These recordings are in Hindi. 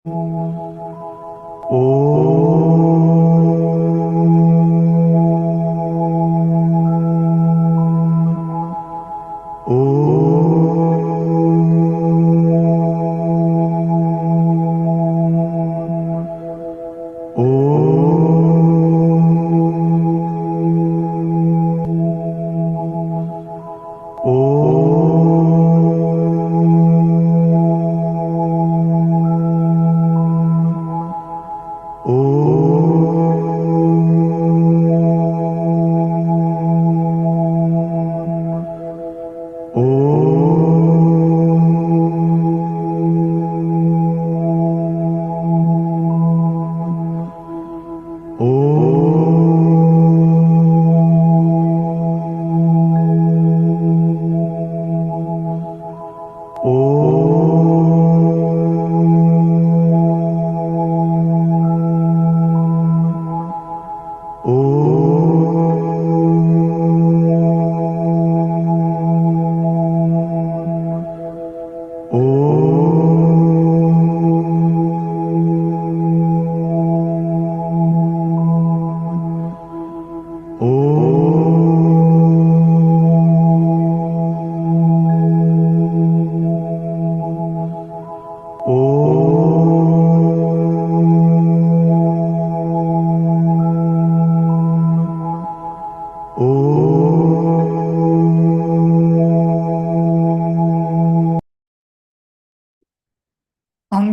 ओम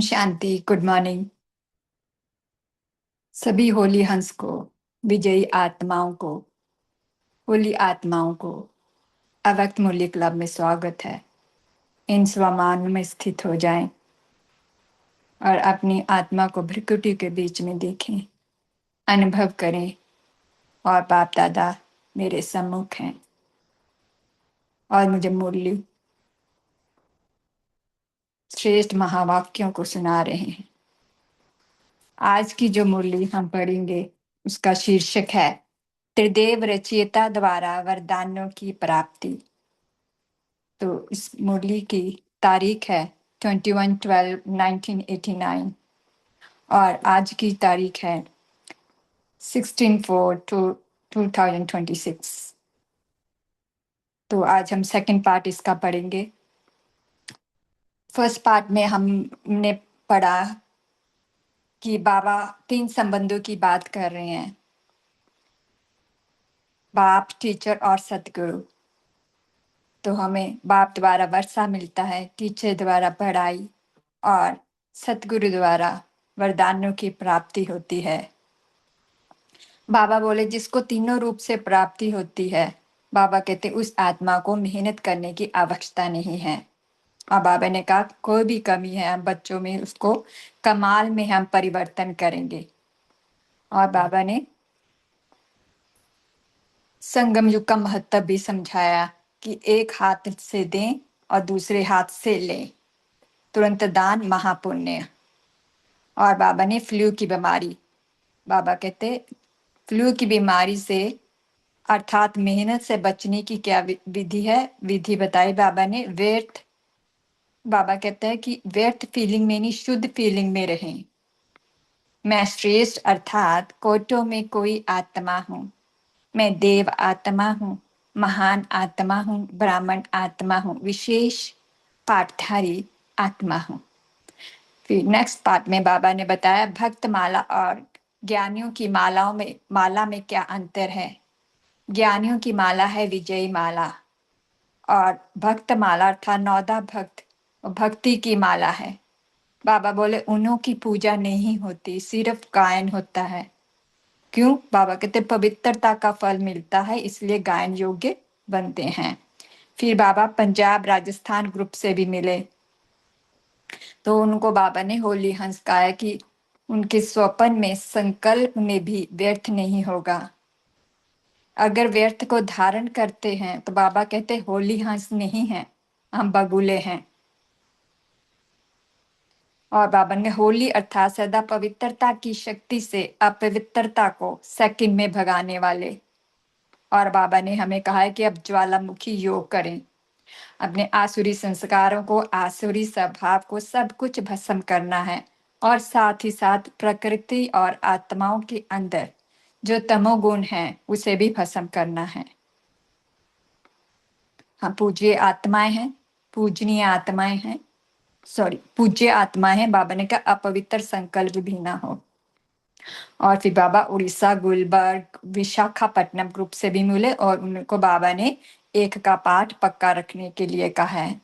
शांति। गुड मॉर्निंग सभी होली हंस को, विजयी आत्माओं को, होली आत्माओं को अव्यक्त मूल्य क्लब में स्वागत है। इन स्वमान में स्थित हो जाएं और अपनी आत्मा को भ्रिकुटी के बीच में देखें, अनुभव करें और बाप दादा मेरे सम्मुख हैं और मुझे मूल्य श्रेष्ठ महावाक्यों को सुना रहे हैं। आज की जो मुरली हम पढ़ेंगे उसका शीर्षक है त्रिदेव रचयिता द्वारा वरदानों की प्राप्ति। तो इस मुरली की तारीख है 21/12/1989 और आज की तारीख है 16/4/2026। तो आज हम सेकंड पार्ट इसका पढ़ेंगे। फर्स्ट पार्ट में हमने पढ़ा कि बाबा 3 संबंधों की बात कर रहे हैं, बाप, टीचर और सतगुरु। तो हमें बाप द्वारा वर्षा मिलता है, टीचर द्वारा पढ़ाई और सतगुरु द्वारा वरदानों की प्राप्ति होती है। बाबा बोले जिसको तीनों रूप से प्राप्ति होती है, बाबा कहते उस आत्मा को मेहनत करने की आवश्यकता नहीं है। और बाबा ने कहा कोई भी कमी है हम बच्चों में, उसको कमाल में हम परिवर्तन करेंगे। और बाबा ने संगम युग का महत्व भी समझाया कि एक हाथ से दें और दूसरे हाथ से लें, तुरंत दान महापुण्य। और बाबा ने फ्लू की बीमारी, बाबा कहते फ्लू की बीमारी से अर्थात मेहनत से बचने की क्या विधि है, विधि बताई बाबा ने। व्यर्थ, बाबा कहते हैं कि व्यर्थ फीलिंग में नहीं, शुद्ध फीलिंग में रहें। मैं श्रेष्ठ अर्थात कोटों में कोई आत्मा हूँ, मैं देव आत्मा हूँ, महान आत्मा हूँ, ब्राह्मण आत्मा हूँ, विशेष पाठधारी आत्मा हूँ। फिर नेक्स्ट पार्ट में बाबा ने बताया भक्त माला और ज्ञानियों की माला में क्या अंतर है। ज्ञानियों की माला है विजयी माला और भक्त माला अर्थात नौदा भक्त भक्ति की माला है। बाबा बोले उन्हों की पूजा नहीं होती, सिर्फ गायन होता है। क्यों? बाबा कहते पवित्रता का फल मिलता है, इसलिए गायन योग्य बनते हैं। फिर बाबा पंजाब राजस्थान ग्रुप से भी मिले, तो उनको बाबा ने होली हंस कहा कि उनके स्वप्न में संकल्प में भी व्यर्थ नहीं होगा। अगर व्यर्थ को धारण करते हैं तो बाबा कहते होली हंस नहीं है, हम बगुले हैं। और बाबा ने होली अर्थात सदा पवित्रता की शक्ति से अपवित्रता को सेकंड में भगाने वाले। और बाबा ने हमें कहा है कि अब ज्वालामुखी योग करें, अपने आसुरी संस्कारों को, आसुरी स्वभाव को, सब कुछ भस्म करना है और साथ ही साथ प्रकृति और आत्माओं के अंदर जो तमोगुण है उसे भी भस्म करना है। हाँ, पूज्य आत्माएं हैं, पूजनीय आत्माएं हैं, सॉरी पूज्य आत्मा है। बाबा ने कहा अपवित्र संकल्प भी ना हो। और फिर बाबा उड़ीसा, गुलबर्ग, विशाखापट्टनम ग्रुप से भी मिले और उनको बाबा ने एक का पाठ पक्का रखने के लिए कहा है।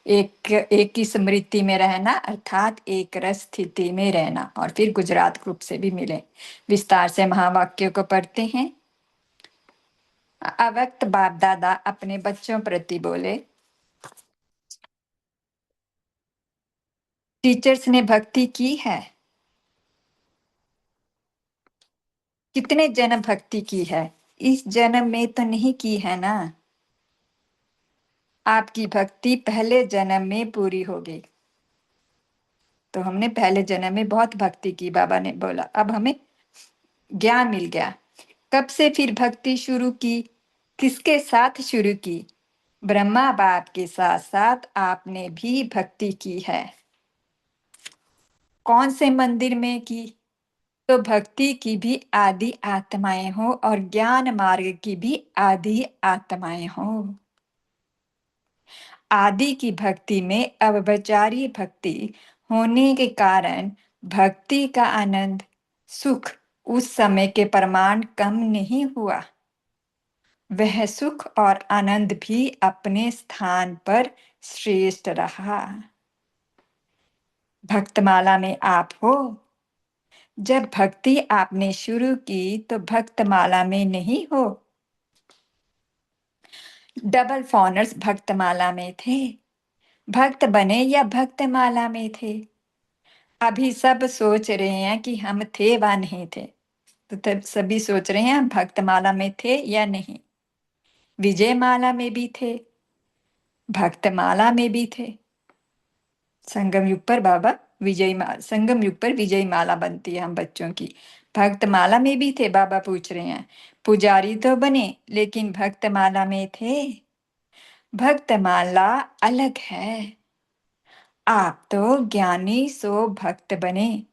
एक की स्मृति में रहना अर्थात एक रस स्थिति में रहना। और फिर गुजरात ग्रुप से भी मिले, विस्तार से महावाक्यों को पढ़ते हैं। अव्यक्त बाप दादा अपने बच्चों प्रति बोले, टीचर्स ने भक्ति की है, कितने जन्म भक्ति की है, इस जन्म में तो नहीं की है ना। आपकी भक्ति पहले जन्म में पूरी होगी। तो हमने पहले जन्म में बहुत भक्ति की, बाबा ने बोला अब हमें ज्ञान मिल गया। कब से फिर भक्ति शुरू की, किसके साथ शुरू की? ब्रह्मा बाप के साथ साथ आपने भी भक्ति की है। कौन से मंदिर में की? तो भक्ति की भी आदि आत्माएं हो और ज्ञान मार्ग की भी आदि आत्माएं हो। आदि की भक्ति में अवचारी भक्ति होने के कारण भक्ति का आनंद सुख उस समय के प्रमाण कम नहीं हुआ। वह सुख और आनंद भी अपने स्थान पर श्रेष्ठ रहा। भक्तमाला में आप हो। जब भक्ति आपने शुरू की तो भक्तमाला में नहीं हो। डबल फॉनर्स भक्तमाला में थे, भक्त बने या भक्तमाला में थे। अभी सब सोच रहे हैं कि हम थे व नहीं थे, तो तब सभी सोच रहे हैं हम भक्तमाला में थे या नहीं। विजय माला में भी थे, भक्तमाला में भी थे। संगम युग पर बाबा संगम युग पर विजय माला बनती है हम बच्चों की। भक्तमाला में भी थे। बाबा पूछ रहे हैं पुजारी तो बने लेकिन भक्तमाला में थे? भक्तमाला अलग है। आप तो ज्ञानी सो भक्त बने,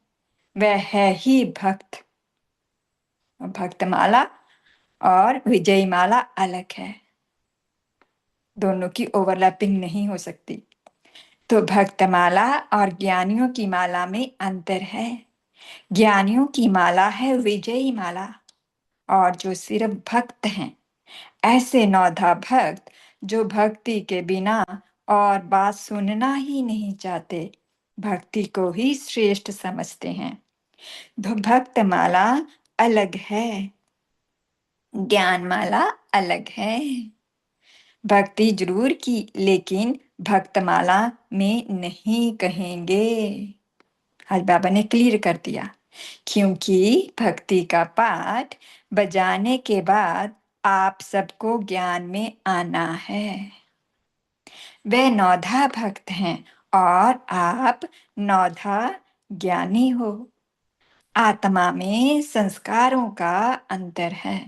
वह है ही भक्त। भक्तमाला और विजय माला अलग है, दोनों की ओवरलैपिंग नहीं हो सकती। तो भक्तमाला और ज्ञानियों की माला में अंतर है। ज्ञानियों की माला है विजयी माला, और जो सिर्फ भक्त हैं, ऐसे नौधा भक्त जो भक्ति के बिना और बात सुनना ही नहीं चाहते, भक्ति को ही श्रेष्ठ समझते हैं। तो भक्तमाला अलग है, ज्ञानमाला अलग है। भक्ति जरूर की लेकिन भक्तमाला में नहीं कहेंगे। आज बाबा ने क्लियर कर दिया, क्योंकि भक्ति का पाठ बजाने के बाद आप सबको ज्ञान में आना है। वे नौधा भक्त हैं और आप नौधा ज्ञानी हो। आत्मा में संस्कारों का अंतर है,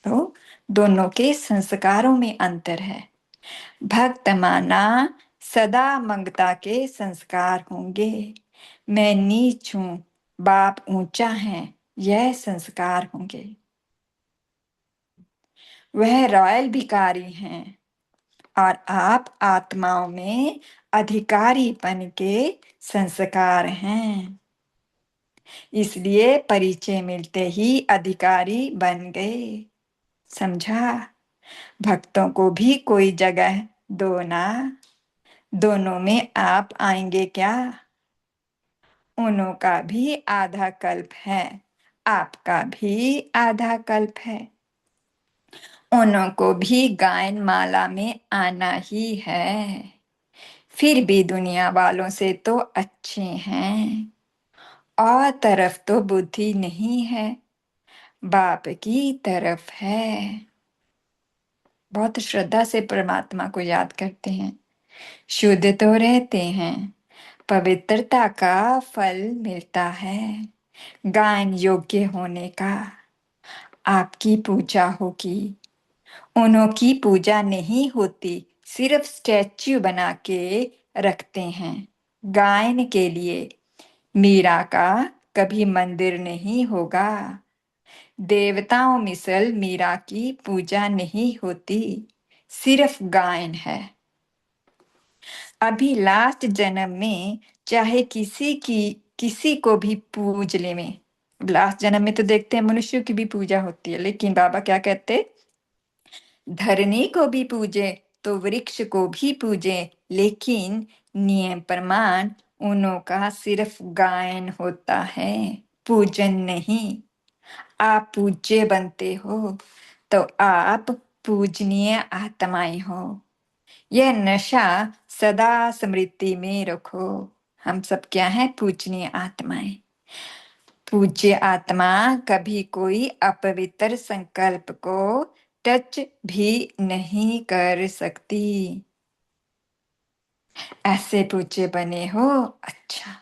तो दोनों के संस्कारों में अंतर है। भक्त माना सदा मंगता के संस्कार होंगे। मैं नीच हूं, बाप ऊंचा है, यह संस्कार होंगे। वह रॉयल भिखारी हैं और आप आत्माओं में अधिकारीपन के संस्कार हैं। इसलिए परिचय मिलते ही अधिकारी बन गए। समझा? भक्तों को भी कोई जगह दो ना। दोनों में आप आएंगे क्या? उनों का भी आधा कल्प है, आपका भी आधा कल्प है। उनों को भी गायन माला में आना ही है। फिर भी दुनिया वालों से तो अच्छे हैं। और तरफ तो बुद्धि नहीं है, बाप की तरफ है। बहुत श्रद्धा से परमात्मा को याद करते हैं, शुद्ध तो रहते हैं, पवित्रता का फल मिलता है, गायन योग्य होने का। आपकी पूजा होगी, उन्हों की पूजा नहीं होती, सिर्फ स्टैच्यू बना के रखते हैं। गायन के लिए मीरा का कभी मंदिर नहीं होगा। देवताओं मिसल मीरा की पूजा नहीं होती, सिर्फ गायन है। अभी लास्ट जन्म में चाहे किसी को भी पूज ले में, लास्ट जन्म में तो देखते हैं मनुष्य की भी पूजा होती है, लेकिन बाबा क्या कहते, धरनी को भी पूजे तो वृक्ष को भी पूजे, लेकिन नियम प्रमाण उनों का सिर्फ गायन होता है, पूजन नहीं। आप पूज्य बनते हो तो आप पूजनीय आत्माएं हो। यह नशा सदा स्मृति में रखो। हम सब क्या है? पूजनीय आत्माएं। पूज्य आत्मा कभी कोई अपवित्र संकल्प को टच भी नहीं कर सकती। ऐसे पूज्य बने हो। अच्छा,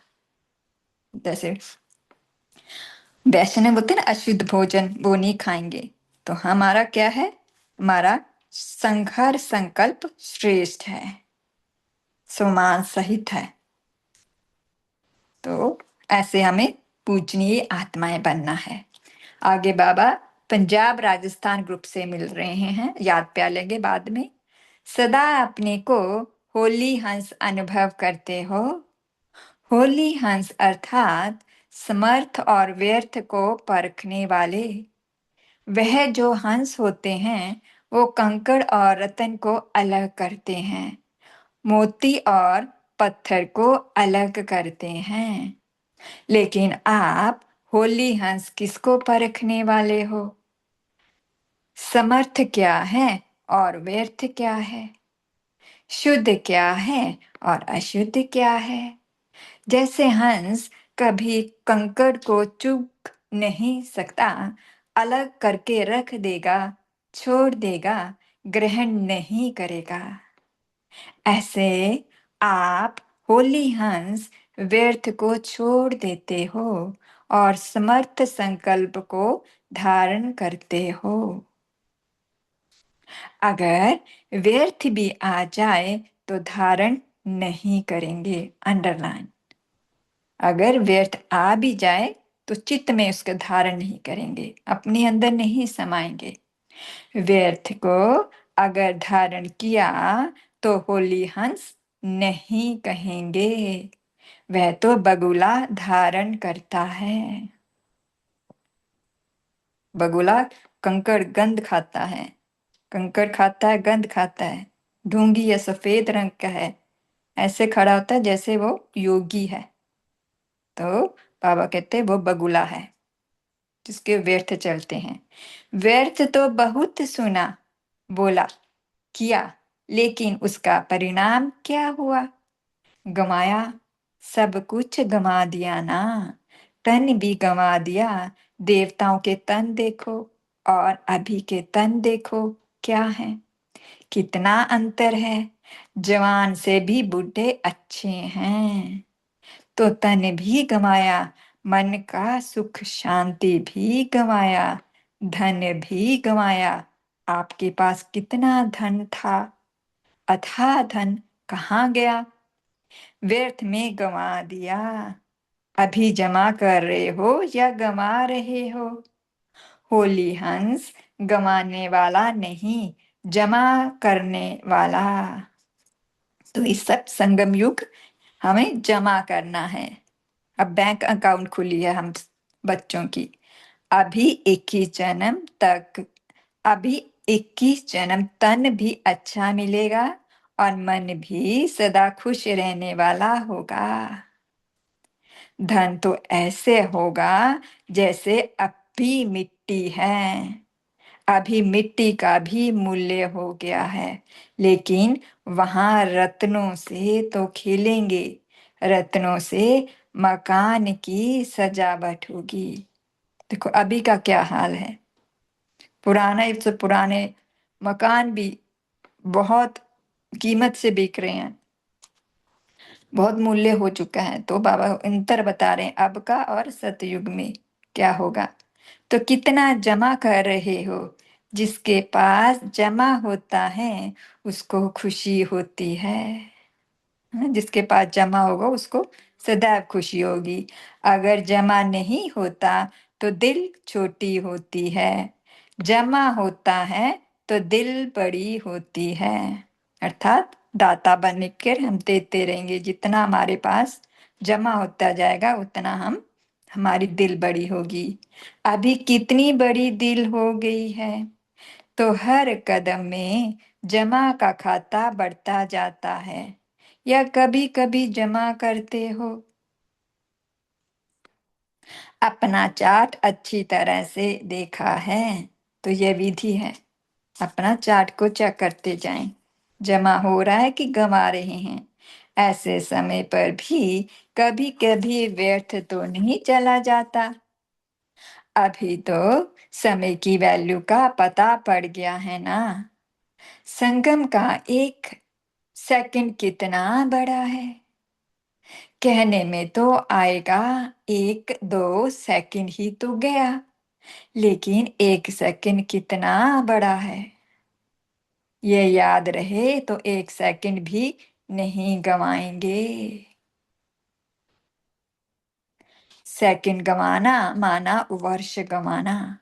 जैसे वैष्णव होते ना, अशुद्ध भोजन वो नहीं खाएंगे, तो हमारा क्या है? हमारा संघर्ष संकल्प श्रेष्ठ है, सुमान सहित है। तो ऐसे हमें पूजनीय आत्माएं बनना है। आगे बाबा पंजाब राजस्थान ग्रुप से मिल रहे हैं, याद प्या लेंगे बाद में। सदा अपने को होली हंस अनुभव करते हो। होली हंस अर्थात समर्थ और व्यर्थ को परखने वाले। वह जो हंस होते हैं वो कंकड़ और रत्न को अलग करते हैं, मोती और पत्थर को अलग करते हैं। लेकिन आप होली हंस किसको परखने वाले हो? समर्थ क्या है और व्यर्थ क्या है, शुद्ध क्या है और अशुद्ध क्या है। जैसे हंस कभी कंकड़ को चुग नहीं सकता, अलग करके रख देगा, छोड़ देगा, ग्रहण नहीं करेगा। ऐसे आप होली हंस व्यर्थ को छोड़ देते हो और समर्थ संकल्प को धारण करते हो। अगर व्यर्थ भी आ जाए तो धारण नहीं करेंगे, अंडरलाइन। अगर व्यर्थ आ भी जाए तो चित्त में उसका धारण नहीं करेंगे, अपने अंदर नहीं समाएंगे। व्यर्थ को अगर धारण किया तो होली हंस नहीं कहेंगे, वह तो बगुला धारण करता है। बगुला कंकड़ गंध खाता है, कंकड़ खाता है, गंध खाता है, ढूंगी या सफेद रंग का है, ऐसे खड़ा होता है जैसे वो योगी है। तो बाबा कहते हैं वो बगुला है जिसके व्यर्थ चलते हैं। व्यर्थ तो बहुत सुना, बोला, किया, लेकिन उसका परिणाम क्या हुआ? गमाया, सब कुछ गमा दिया ना। तन भी गमा दिया। देवताओं के तन देखो और अभी के तन देखो, क्या है? कितना अंतर है। जवान से भी बूढ़े अच्छे हैं। तो तन भी गमाया, मन का सुख शांति भी गमाया, धन भी गमाया। आपके पास कितना धन था, अथाह धन कहाँ गया? व्यर्थ में गंवा दिया। अभी जमा कर रहे हो या गंवा रहे हो? होली हंस गंवाने वाला नहीं, जमा करने वाला। तो इस सब संगम युग हमें जमा करना है। अब बैंक अकाउंट खुली है हम बच्चों की। अभी 21 जन्म तक, अभी 21 जन्म तन भी अच्छा मिलेगा और मन भी सदा खुश रहने वाला होगा। धन तो ऐसे होगा जैसे अभी मिट्टी है। अभी मिट्टी का भी मूल्य हो गया है, लेकिन वहां रत्नों से तो खिलेंगे, रत्नों से मकान की सजावट होगी। देखो अभी का क्या हाल है, पुराने से पुराने मकान भी बहुत कीमत से बिक रहे हैं, बहुत मूल्य हो चुका है। तो बाबा अंतर बता रहे हैं अब का और सतयुग में क्या होगा। तो कितना जमा कर रहे हो? जिसके पास जमा होता है उसको खुशी होती है। जिसके पास जमा होगा उसको सदैव खुशी होगी। अगर जमा नहीं होता तो दिल छोटी होती है, जमा होता है तो दिल बड़ी होती है। अर्थात दाता बनकर हम देते रहेंगे, जितना हमारे पास जमा होता जाएगा उतना हम हमारी दिल बड़ी होगी। अभी कितनी बड़ी दिल हो गई है, तो हर कदम में जमा का खाता बढ़ता जाता है। या कभी कभी जमा करते हो? अपना चार्ट अच्छी तरह से देखा है तो यह विधि है। अपना चार्ट को चेक करते जाएं, जमा हो रहा है कि गंवा रहे हैं। ऐसे समय पर भी कभी कभी व्यर्थ तो नहीं चला जाता। अभी तो समय की वैल्यू का पता पड़ गया है ना। संगम का एक सेकंड कितना बड़ा है। कहने में तो आएगा 1-2 सेकंड ही तो गया, लेकिन 1 सेकंड कितना बड़ा है। ये याद रहे तो 1 सेकंड भी नहीं गवाएंगे। सेकंड गवाना माना वर्ष गवाना।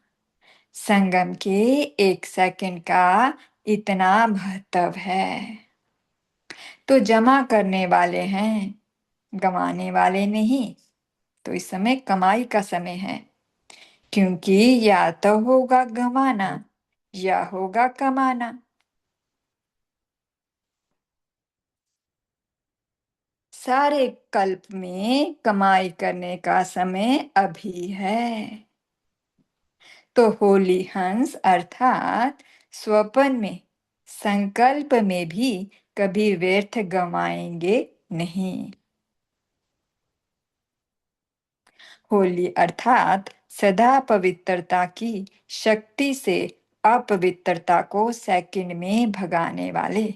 संगम के 1 सेकंड का इतना महत्व है। तो जमा करने वाले हैं, गंवाने वाले नहीं। तो इस समय कमाई का समय है, क्योंकि या तो होगा गंवाना या होगा कमाना। सारे कल्प में कमाई करने का समय अभी है। तो होली हंस अर्थात स्वपन में, संकल्प में भी कभी व्यर्थ गंवाएंगे नहीं। होली अर्थात सदा पवित्रता की शक्ति से अपवित्रता को सेकंड में भगाने वाले।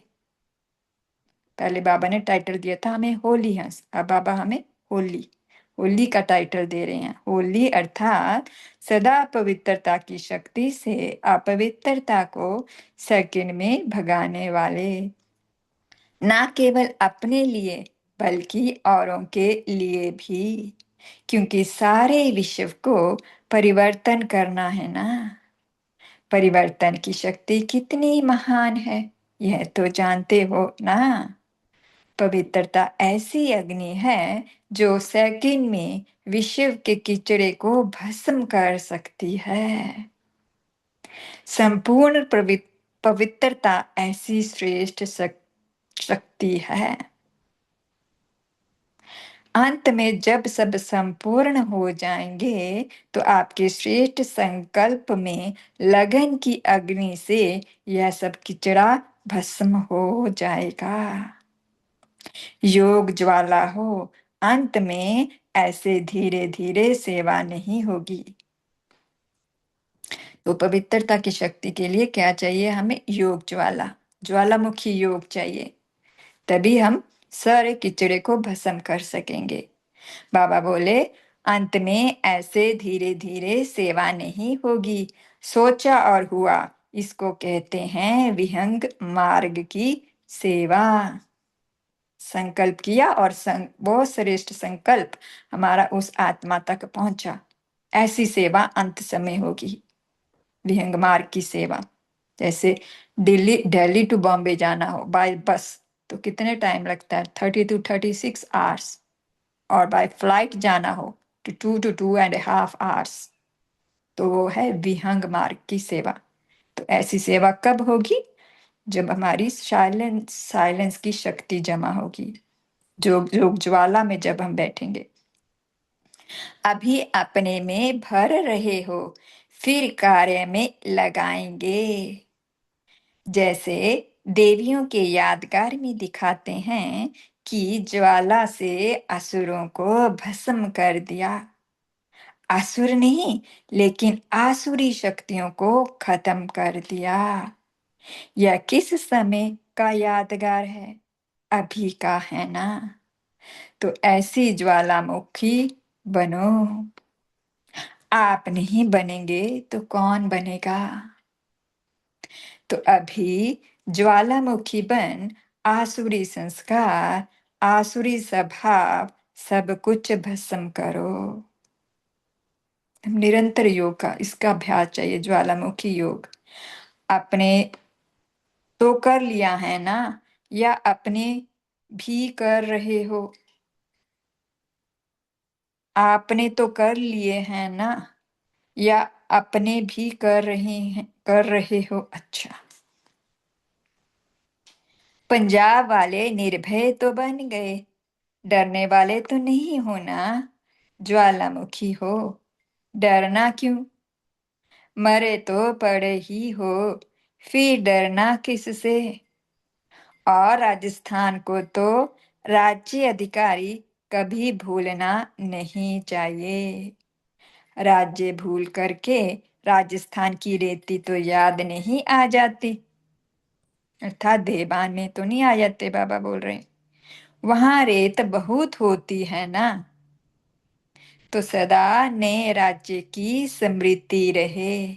पहले बाबा ने टाइटल दिया था हमें होली हंस, अब बाबा हमें होली होली का टाइटल दे रहे हैं। होली अर्थात सदा पवित्रता की शक्ति से अपवित्रता को सेकंड में भगाने वाले। ना केवल अपने लिए बल्कि औरों के लिए भी, क्योंकि सारे विश्व को परिवर्तन करना है ना। परिवर्तन की शक्ति कितनी महान है यह तो जानते हो ना। पवित्रता ऐसी अग्नि है जो सेकंड में विश्व के कीचड़े को भस्म कर सकती है। संपूर्ण पवित्रता ऐसी श्रेष्ठ शक्ति है। अंत में जब सब संपूर्ण हो जाएंगे तो आपके श्रेष्ठ संकल्प में लगन की अग्नि से यह सब किचड़ा भस्म हो जाएगा। योग ज्वाला हो, अंत में ऐसे धीरे धीरे सेवा नहीं होगी। तो पवित्रता की शक्ति के लिए क्या चाहिए हमें? योग ज्वाला, ज्वालामुखी योग चाहिए, तभी हम सारे किचड़े को भस्म कर सकेंगे। बाबा बोले अंत में ऐसे धीरे धीरे सेवा नहीं होगी, सोचा और हुआ, इसको कहते हैं विहंग मार्ग की सेवा। संकल्प किया और वो श्रेष्ठ संकल्प हमारा उस आत्मा तक पहुंचा, ऐसी सेवा अंत समय होगी। विहंग मार्ग की सेवा, जैसे दिल्ली टू बॉम्बे जाना हो बाय बस तो कितने टाइम लगता है? 30 to 36 आवर्स। और बाय फ्लाइट जाना हो तो 2 to 2.5 आवर्स। तो वो है विहंग मार्ग की सेवा। तो ऐसी सेवा कब होगी? जब हमारी साइलेंस की शक्ति जमा होगी, जो ज्वाला में जब हम बैठेंगे। अभी अपने में भर रहे हो, फिर कार्य में लगाएंगे। जैसे देवियों के यादगार में दिखाते हैं कि ज्वाला से असुरों को भस्म कर दिया। असुर नहीं, लेकिन आसुरी शक्तियों को खत्म कर दिया। यह किस समय का यादगार है? अभी का है ना। तो ऐसी ज्वालामुखी बनो। आप नहीं बनेंगे तो कौन बनेगा? तो अभी ज्वालामुखी बन आसुरी संस्कार आसुरी स्वभाव सब कुछ भस्म करो। निरंतर योग का इसका अभ्यास चाहिए, ज्वालामुखी योग। अपने तो कर लिया है ना, या अपने भी कर रहे हो? आपने तो कर लिए हैं ना, या अपने भी कर रहे हो? अच्छा। पंजाब वाले निर्भय तो बन गए, डरने वाले तो नहीं हो ना। ज्वालामुखी हो, डरना क्यों? मरे तो पड़े ही हो, फिर डरना किससे? और राजस्थान को तो राज्य अधिकारी कभी भूलना नहीं चाहिए। राज्य भूल करके राजस्थान की रेती तो याद नहीं आ जाती। अर्थात देवान में तो नहीं आ जाते, बाबा बोल रहे हैं। वहां रेत बहुत होती है ना, तो सदा ने राज्य की समृद्धि रहे।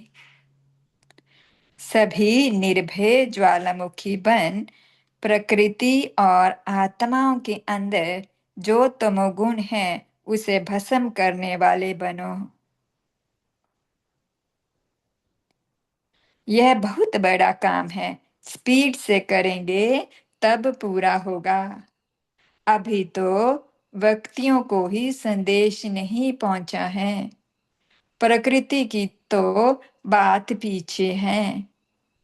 सभी निर्भय ज्वालामुखी बन प्रकृति और आत्माओं के अंदर जो तमोगुण है उसे भस्म करने वाले बनो। यह बहुत बड़ा काम है, स्पीड से करेंगे तब पूरा होगा। अभी तो व्यक्तियों को ही संदेश नहीं पहुंचा है, प्रकृति की तो बात पीछे है।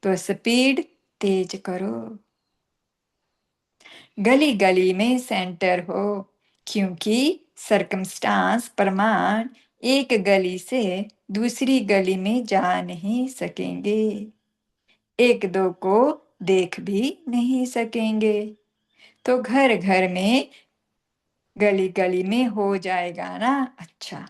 तो स्पीड तेज करो, गली गली में सेंटर हो, क्योंकि सरकमस्टांस प्रमाण एक गली से दूसरी गली में जा नहीं सकेंगे, एक दो को देख भी नहीं सकेंगे। तो घर घर में गली गली में हो जाएगा ना। अच्छा,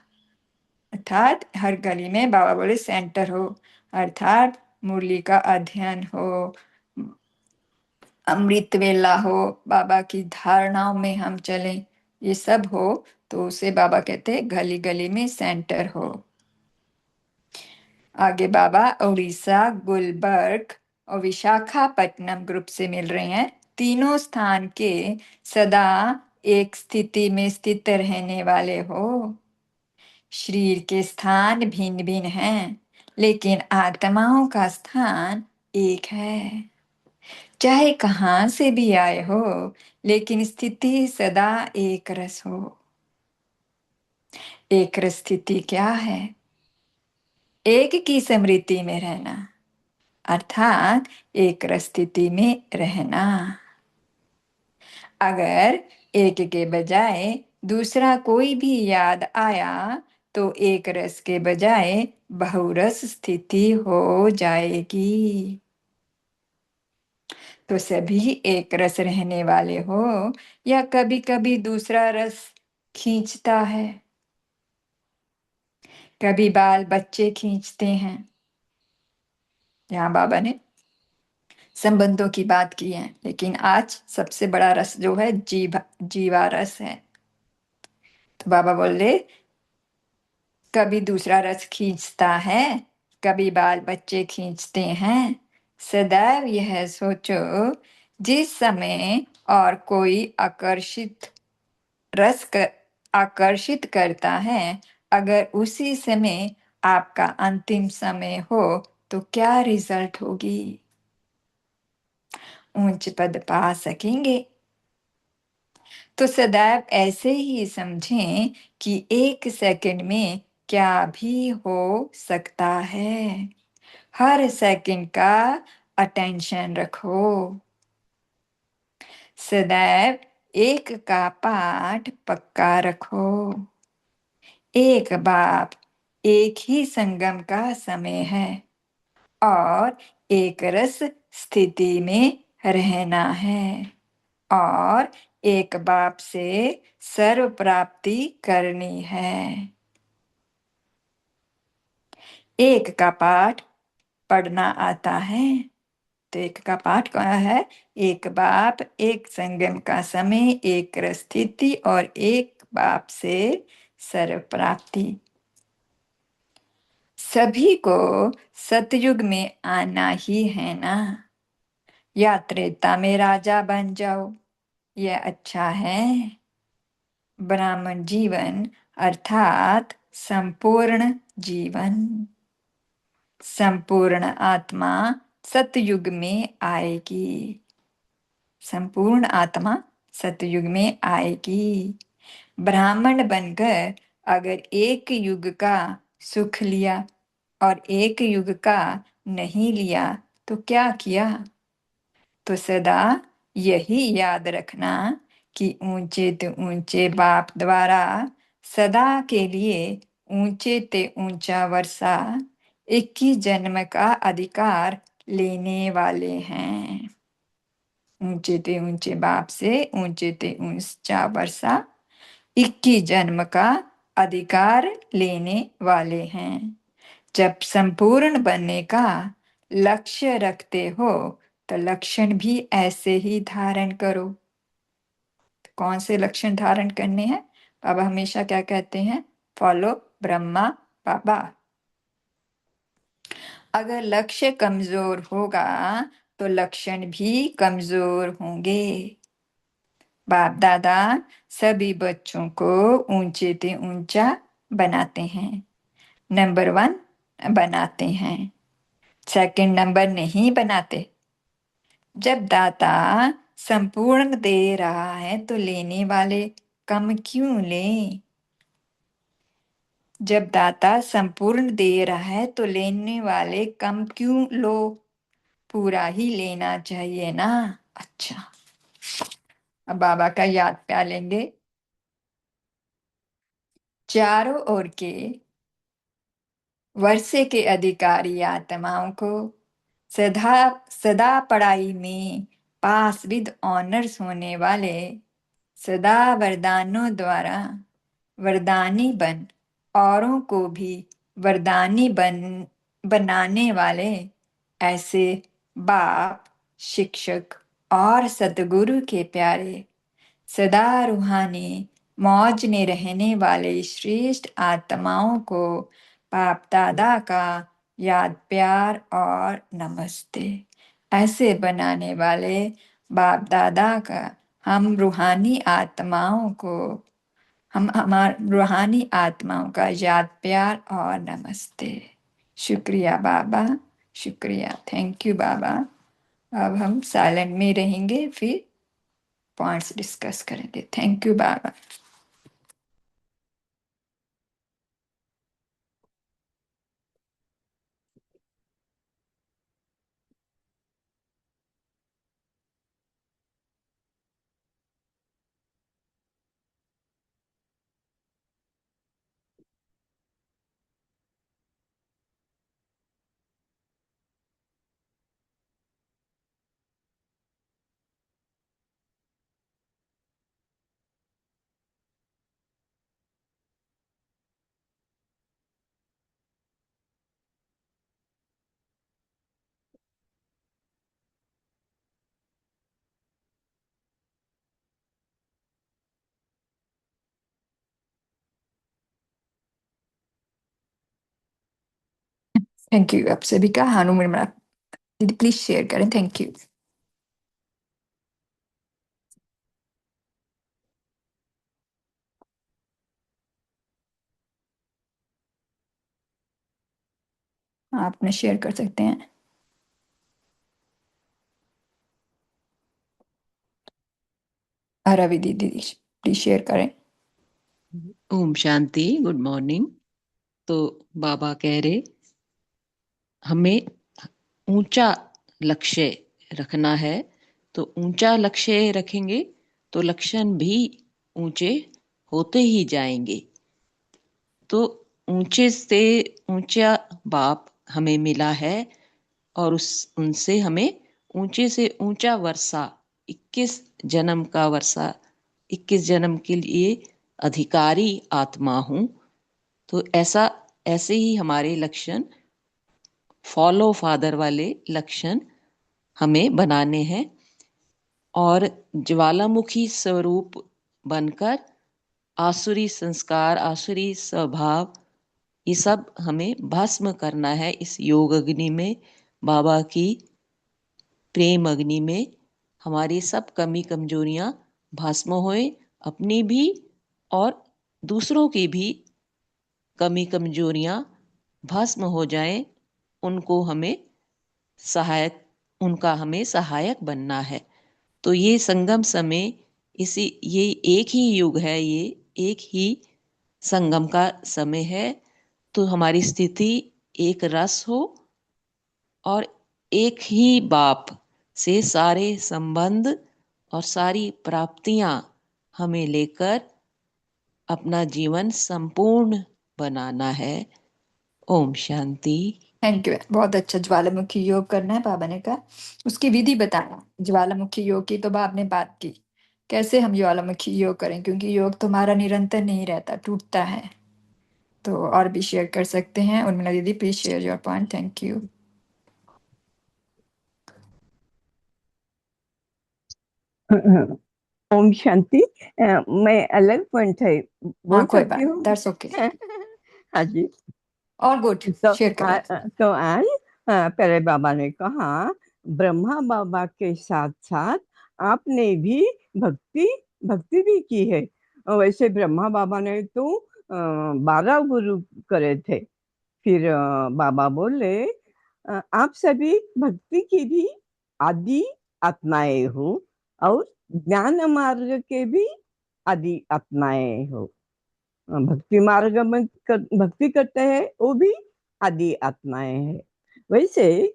अर्थात हर गली में बाबा बोले सेंटर हो, अर्थात मुरली का अध्ययन हो, अमृत वेला हो, बाबा की धारणाओं में हम चलें, ये सब हो, तो उसे बाबा कहते हैं गली गली में सेंटर हो। आगे बाबा उड़ीसा, गुलबर्ग और विशाखापट्टनम ग्रुप से मिल रहे हैं। तीनों स्थान के सदा एक स्थिति में स्थित रहने वाले हो। शरीर के स्थान भिन्न भिन्न हैं, लेकिन आत्माओं का स्थान एक है। चाहे कहां से भी आए हो, लेकिन स्थिति सदा एक रस हो। एक रस स्थिति क्या है? एक की स्मृति में रहना, अर्थात एक रस स्थिति में रहना। अगर एक के बजाय दूसरा कोई भी याद आया, तो एक रस के बजाय बहुरस स्थिति हो जाएगी। तो सभी एक रस रहने वाले हो, या कभी कभी दूसरा रस खींचता है? कभी बाल बच्चे खींचते हैं। यहाँ बाबा ने संबंधों की बात की है, लेकिन आज सबसे बड़ा रस जो है जीवा रस है। तो बाबा बोले कभी दूसरा रस खींचता है, कभी बाल बच्चे खींचते हैं। सदैव यह सोचो, जिस समय और कोई आकर्षित करता है, अगर उसी समय आपका अंतिम समय हो तो क्या रिजल्ट होगी? ऊंच पद पा सकेंगे? तो सदैव ऐसे ही समझें कि एक सेकंड में क्या भी हो सकता है। हर सेकंड का अटेंशन रखो। सदैव एक का पाठ पक्का रखो। एक बाप, एक ही संगम का समय है, और एक रस स्थिति में रहना है, और एक बाप से सर्व प्राप्ति करनी है। एक का पाठ पढ़ना आता है, तो एक का पाठ कौन है? एक बाप, एक संगम का समय, एक रस स्थिति और एक बाप से सर्व प्राप्ति। सभी को सतयुग में आना ही है ना, या त्रेता में राजा बन जाओ। यह अच्छा है। ब्राह्मण जीवन अर्थात संपूर्ण जीवन। संपूर्ण आत्मा सतयुग में आएगी। संपूर्ण आत्मा सतयुग में आएगी। ब्राह्मण बनकर अगर एक युग का सुख लिया और एक युग का नहीं लिया तो क्या किया? तो सदा यही याद रखना कि ऊंचे ते ऊंचे बाप द्वारा सदा के लिए ऊंचे ते ऊंचा वर्षा 21 जन्म का अधिकार लेने वाले हैं। ऊंचे ते ऊंचे बाप से ऊंचे ते ऊंचा वर्षा 21 जन्म का अधिकार लेने वाले हैं। जब संपूर्ण बनने का लक्ष्य रखते हो तो लक्षण भी ऐसे ही धारण करो। कौन से लक्षण धारण करने हैं? बाबा हमेशा क्या कहते हैं? फॉलो ब्रह्मा बाबा। अगर लक्ष्य कमजोर होगा तो लक्षण भी कमजोर होंगे। बाप दादा सभी बच्चों को ऊंचे ते ऊंचा बनाते हैं। नंबर 1 बनाते हैं, सेकंड नंबर नहीं बनाते। जब दाता संपूर्ण दे रहा है तो लेने वाले कम क्यों लें? जब दाता संपूर्ण दे रहा है तो लेने वाले कम क्यों लो? पूरा ही लेना चाहिए ना। अच्छा, अब बाबा का याद प्या लेंगे। चारों ओर के वर्षे के अधिकारी आत्माओं को सदा सदा पढ़ाई में पास विद ऑनर्स होने वाले, सदा वरदानों द्वारा वरदानी बन औरों को भी वरदानी बनाने वाले ऐसे बाप, शिक्षक और सतगुरु के प्यारे, सदा रूहानी मौज में रहने वाले श्रेष्ठ आत्माओं को बाप दादा का याद प्यार और नमस्ते। ऐसे बनाने वाले बाप दादा का हम रूहानी आत्माओं को, हम हमारे रूहानी आत्माओं का याद प्यार और नमस्ते। शुक्रिया बाबा, शुक्रिया, थैंक यू बाबा। अब हम साइलेंट में रहेंगे, फिर पॉइंट्स डिस्कस करेंगे। थैंक यू बाबा। Thank you. आप सभी का हनुमान दीदी प्लीज शेयर करें। Thank you. आप अपने शेयर कर सकते हैं। रवि दीदी प्लीज शेयर करें। Om Shanti, good morning. तो बाबा कह रहे हमें ऊंचा लक्ष्य रखना है, तो ऊंचा लक्ष्य रखेंगे तो लक्षण भी ऊंचे होते ही जाएंगे। तो ऊंचे से ऊंचा बाप हमें मिला है और उनसे हमें ऊंचे से ऊंचा वर्षा 21 जन्म का वर्षा 21 जन्म के लिए अधिकारी आत्मा हूं। तो ऐसे ही हमारे लक्षण फॉलो फादर वाले लक्षण हमें बनाने हैं और ज्वालामुखी स्वरूप बनकर आसुरी संस्कार, आसुरी स्वभाव, ये सब हमें भस्म करना है इस योग अग्नि में। बाबा की प्रेम अग्नि में हमारी सब कमी कमजोरियां भस्म होए, अपनी भी और दूसरों की भी कमी कमजोरियां भस्म हो जाएं, उनका हमें सहायक बनना है। तो ये संगम समय, ये एक ही युग है, ये एक ही संगम का समय है। तो हमारी स्थिति एक रस हो और एक ही बाप से सारे संबंध और सारी प्राप्तियां हमें लेकर अपना जीवन संपूर्ण बनाना है। ओम शांति। Thank you. बहुत अच्छा ज्वालामुखी योग करना है बाबा ने कहा। उसकी विधि बताना। ज्वालामुखी योग की तो बाबा ने बात की, कैसे हम ज्वालामुखी योग करें, क्योंकि योग तुम्हारा निरंतर नहीं रहता, टूटता है। तो और भी शेयर कर सकते हैं। उर्मिला दीदी, please share your point. Thank you. ओम शांति। मैं अलग पॉइंट है हाँ, बोल कोई सकती बात, हूँ। That's okay. हाँ जी। और गुड, तो शेयर करें। तो आज पहले बाबा ने कहा ब्रह्मा बाबा के साथ साथ आपने भी भक्ति भक्ति भी की है। वैसे ब्रह्मा बाबा ने तो 12 गुरु करे थे। फिर बाबा बोले आप सभी भक्ति की भी आदि आत्माएं हो और ज्ञान मार्ग के भी आदि आत्माएं हो। भक्ति मार्ग में भक्ति करते हैं वो भी आदि आत्माएं हैं। वैसे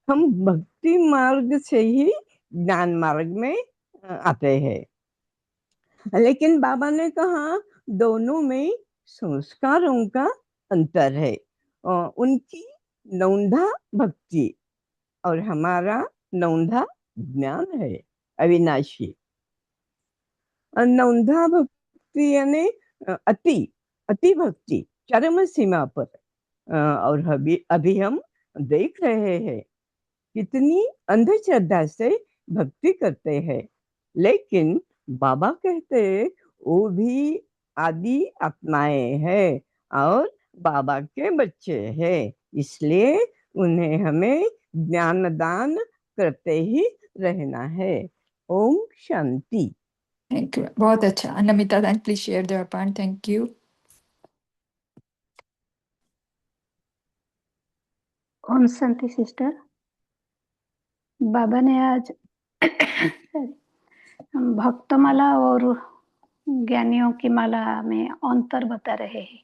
हम भक्ति मार्ग से ही ज्ञान मार्ग में आते हैं। लेकिन बाबा ने कहा दोनों में संस्कारों का अंतर है। उनकी नौंधा भक्ति और हमारा नौंधा ज्ञान है, अविनाशी। नौंधा भक्ति यानी अति अति भक्ति चरम सीमा पर। और अभी अभी हम देख रहे हैं कितनी अंधश्रद्धा से भक्ति करते हैं। लेकिन बाबा कहते वो भी आदि आत्माएं हैं और बाबा के बच्चे हैं, इसलिए उन्हें हमें ज्ञान दान करते ही रहना है। ओम शांति। थैंक यू, बहुत अच्छा। Namita then, please share your point. Thank you. ओम शांति सिस्टर। बाबा ने आज भक्तमाला और ज्ञानियों की माला में अंतर बता रहे हैं।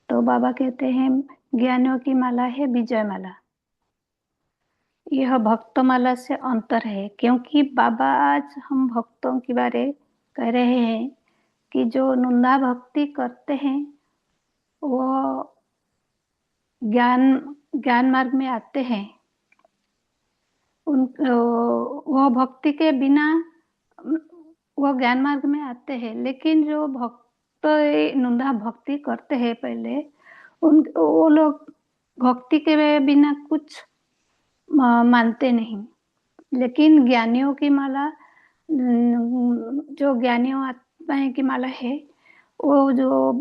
तो बाबा कहते हैं ज्ञानियों की माला है विजय माला, यह भक्तमाला से अंतर है। क्योंकि बाबा आज हम भक्तों के बारे कह रहे हैं कि जो नुंदा भक्ति करते हैं वो ज्ञान मार्ग में आते हैं। वह भक्ति के बिना वह ज्ञान मार्ग में आते हैं। लेकिन जो भक्त नुंदा भक्ति करते हैं पहले, वो लोग भक्ति के बिना कुछ मानते नहीं। लेकिन ज्ञानियों की माला, जो ज्ञानियों आत्माएं की माला है, वो जो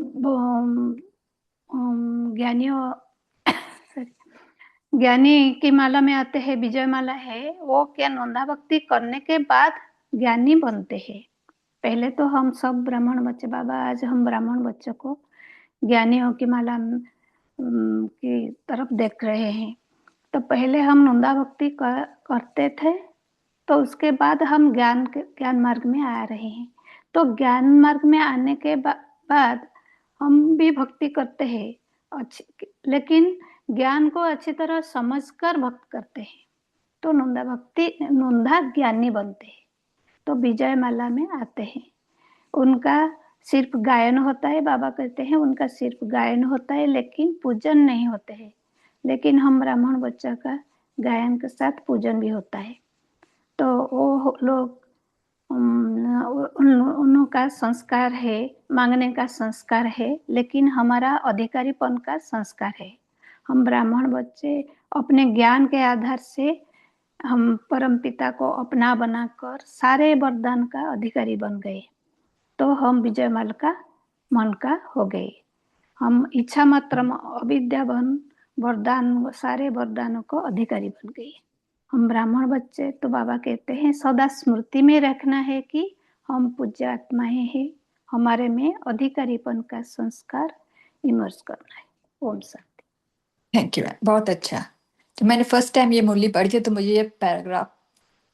ज्ञानियों ज्ञानी की माला में आते हैं, विजय माला है, वो क्या नोंदा भक्ति करने के बाद ज्ञानी बनते हैं। पहले तो हम सब ब्राह्मण बच्चे, बाबा आज हम ब्राह्मण बच्चों को ज्ञानियों की माला की तरफ देख रहे हैं। तो पहले हम नोंदा भक्ति करते थे, तो उसके बाद हम ज्ञान मार्ग में आ रहे हैं। तो ज्ञान मार्ग में आने के बाद हम भी भक्ति करते हैं अच्छी, लेकिन ज्ञान को अच्छी तरह समझकर भक्त करते हैं, तो नोंदा ज्ञानी बनते हैं, तो विजय माला में आते हैं। उनका सिर्फ गायन होता है, बाबा कहते हैं उनका सिर्फ गायन होता है लेकिन पूजन नहीं होते हैं। लेकिन हम ब्राह्मण बच्चा का गायन के साथ पूजन भी होता है। तो वो लोग उनका संस्कार है, मांगने का संस्कार है, लेकिन हमारा अधिकारीपन का संस्कार है। हम ब्राह्मण बच्चे अपने ज्ञान के आधार से हम परम पिता को अपना बनाकर सारे वरदान का अधिकारी बन गए, तो हम विजय माल का मन का हो गए। हम इच्छा मात्र अविद्यावन वरदान, सारे वरदानों को अधिकारी बन गए। हम ब्राह्मण बच्चे, तो बाबा कहते हैं सदा स्मृति में रखना है कि हम पूज्य आत्माएं हैं, हमारे में अधिकारीपन का संस्कार इमर्ज करना है। ओम शांति। थैंक यू, बहुत अच्छा। तो मैंने फर्स्ट टाइम ये मुरली पढ़ी थी तो मुझे ये पैराग्राफ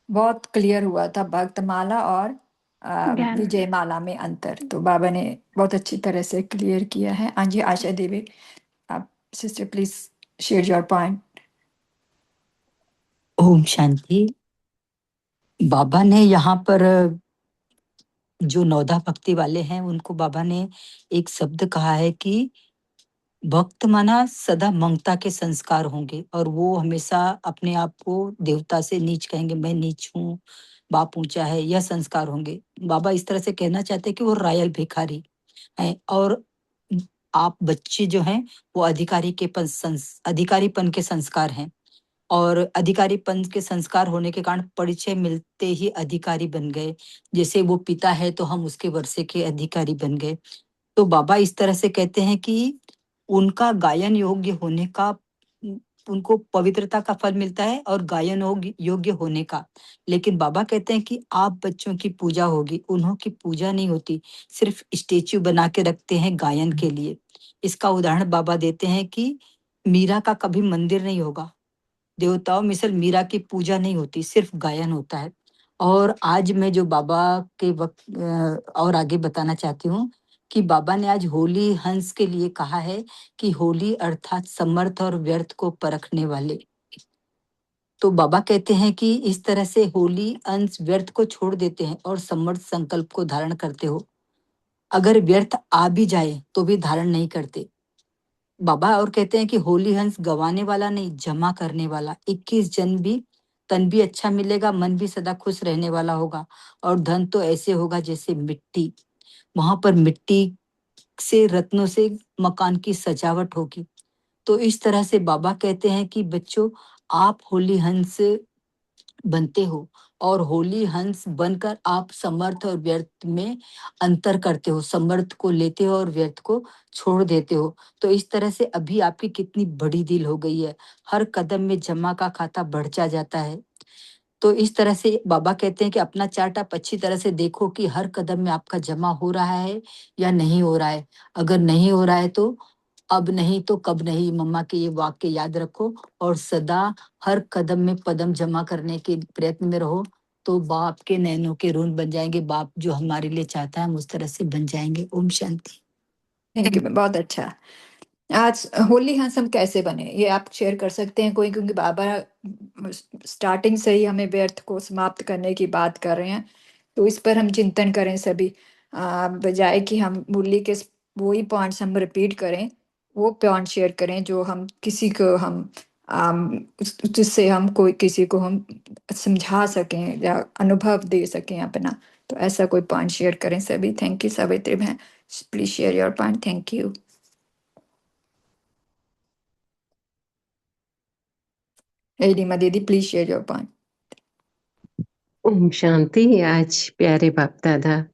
बहुत क्लियर हुआ था, भक्तमाला और ज्ञान विजयमाला में अंतर। तो बाबा ने बहुत अच्छी तरह से क्लियर किया है। हाँ जी, आशा देवी, आप sister please share your point. ओम शांति। बाबा ने यहाँ पर जो नौदा भक्ति वाले हैं उनको बाबा ने एक शब्द कहा है कि भक्त माना सदा ममता के संस्कार होंगे, और वो हमेशा अपने आप को देवता से नीच कहेंगे, मैं नीच हूँ, बाप ऊंचा है, यह संस्कार होंगे। बाबा इस तरह से कहना चाहते हैं कि वो रॉयल भिखारी हैं, और आप बच्चे जो हैं वो अधिकारीपन के संस्कार हैं, और अधिकारीपन के संस्कार होने के कारण परिचय मिलते ही अधिकारी बन गए। जैसे वो पिता है तो हम उसके वर्षे के अधिकारी बन गए। तो बाबा इस तरह से कहते हैं कि उनका गायन योग्य होने का उनको पवित्रता का फल मिलता है और गायन योग्य होने का। लेकिन बाबा कहते हैं कि आप बच्चों की पूजा होगी, उन्हों की पूजा नहीं होती, सिर्फ स्टेच्यू बना के रखते हैं गायन के लिए। इसका उदाहरण बाबा देते हैं कि मीरा का कभी मंदिर नहीं होगा, देवताओं में सिर्फ मीरा की पूजा नहीं होती, सिर्फ गायन होता है। और आज मैं जो बाबा के वक्त और आगे बताना चाहती हूँ कि बाबा ने आज होली हंस के लिए कहा है कि होली अर्थात समर्थ और व्यर्थ को परखने वाले। तो बाबा कहते हैं कि इस तरह से होली अंश व्यर्थ को छोड़ देते हैं और समर्थ संकल्प को धारण करते हो। अगर व्यर्थ आ भी जाए तो भी धारण नहीं करते। बाबा और कहते हैं कि होली हंस गवाने वाला नहीं, जमा करने वाला। 21 जन भी, तन भी अच्छा मिलेगा, मन भी सदा खुश रहने वाला होगा, और धन तो ऐसे होगा जैसे मिट्टी। वहां पर मिट्टी से, रत्नों से मकान की सजावट होगी। तो इस तरह से बाबा कहते हैं कि बच्चों, आप होली हंस बनते हो, और होली हंस बनकर आप समर्थ और व्यर्थ में अंतर करते हो, समर्थ को लेते हो और व्यर्थ को छोड़ देते हो। तो इस तरह से अभी आपकी कितनी बड़ी दिल हो गई है, हर कदम में जमा का खाता बढ़ता जाता है। तो इस तरह से बाबा कहते हैं कि अपना चार्ट आप अच्छी तरह से देखो कि हर कदम में आपका जमा हो रहा है या नहीं हो रहा है। अगर नहीं हो रहा है तो अब नहीं तो कब नहीं, मम्मा के ये वाक्य याद रखो, और सदा हर कदम में पदम जमा करने के प्रयत्न में रहो। तो बाप के नैनों के रून बन जाएंगे, बाप जो हमारे लिए चाहता है हम उस तरह से बन जाएंगे। ओम शांति। थैंक यू, बहुत अच्छा। आज होली हंस हम कैसे बने, ये आप शेयर कर सकते हैं कोई? क्योंकि बाबा स्टार्टिंग से ही हमें व्यर्थ को समाप्त करने की बात कर रहे हैं, तो इस पर हम चिंतन करें सभी। बजाय कि हम मुरली के वही पॉइंट्स हम रिपीट करें, वो पॉइंट शेयर करें जो हम किसी को हम जिससे हम कोई किसी को हम समझा सकें या अनुभव दे सकें अपना। तो ऐसा कोई पॉइंट शेयर करें सभी। थैंक यू सावित्री बहन, please share your point. Thank you. Reema दीदी, प्लीज शेयर योर पॉइंट। ओम शांति। आज प्यारे बाप दादा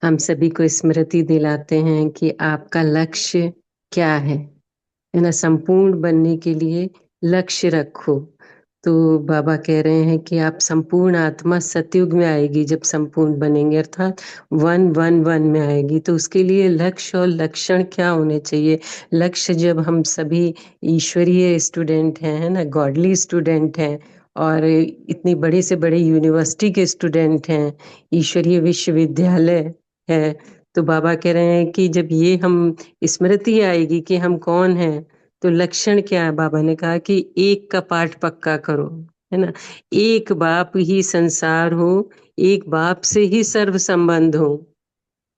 हम सभी को स्मृति दिलाते हैं कि आपका लक्ष्य क्या है ना। संपूर्ण बनने के लिए लक्ष्य रखो। तो बाबा कह रहे हैं कि आप संपूर्ण आत्मा सतयुग में आएगी जब संपूर्ण बनेंगे, अर्थात 111 में आएगी। तो उसके लिए लक्ष्य और लक्षण क्या होने चाहिए? लक्ष्य, जब हम सभी ईश्वरीय स्टूडेंट हैं, है ना, गॉडली स्टूडेंट हैं, और इतनी बड़े से बड़े यूनिवर्सिटी के स्टूडेंट हैं, ईश्वरीय विश्वविद्यालय है, तो बाबा कह रहे हैं कि जब ये हम स्मृति आएगी कि हम कौन हैं, तो लक्षण क्या है? बाबा ने कहा कि एक का पाठ पक्का करो, है ना। एक बाप ही संसार हो, एक बाप से ही सर्व संबंध हो।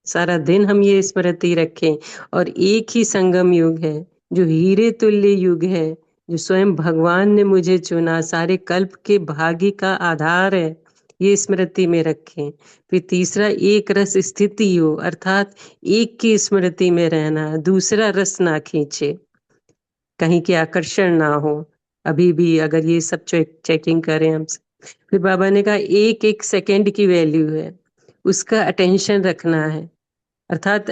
सारा दिन हम ये स्मृति रखें। और एक ही संगम युग है जो हीरे तुल्य युग है, जो स्वयं भगवान ने मुझे चुना, सारे कल्प के भाग्य का आधार है, ये स्मृति में रखें। फिर तीसरा, एक रस स्थिति हो, अर्थात एक की स्मृति में रहना, दूसरा रस ना खींचे, कहीं के आकर्षण ना हो। अभी भी अगर ये सब चेकिंग करें हम। फिर बाबा ने कहा एक एक सेकंड की वैल्यू है, उसका अटेंशन रखना है, अर्थात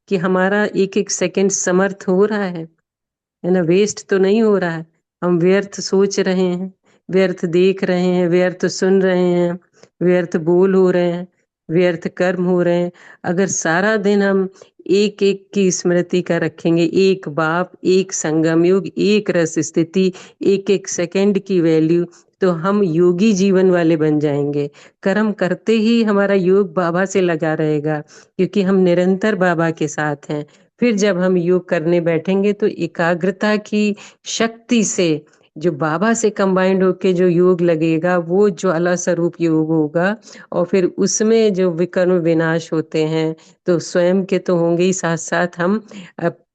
कि हमारा एक एक सेकंड समर्थ हो रहा है ना, वेस्ट तो नहीं हो रहा है। हम व्यर्थ सोच रहे हैं, व्यर्थ देख रहे हैं, व्यर्थ सुन रहे हैं, व्यर्थ बोल हो रहे हैं, व्यर्थ कर्म हो रहे हैं। अगर सारा दिन हम एक एक की स्मृति का रखेंगे, एक बाप, एक संगम युग, एक रस स्थिति, एक एक सेकंड की वैल्यू, तो हम योगी जीवन वाले बन जाएंगे। कर्म करते ही हमारा योग बाबा से लगा रहेगा, क्योंकि हम निरंतर बाबा के साथ हैं। फिर जब हम योग करने बैठेंगे तो एकाग्रता की शक्ति से जो बाबा से कंबाइंड होके जो योग लगेगा, वो ज्वाला स्वरूप योग होगा। और फिर उसमें जो विकर्म विनाश होते हैं तो स्वयं के तो होंगे ही, साथ साथ हम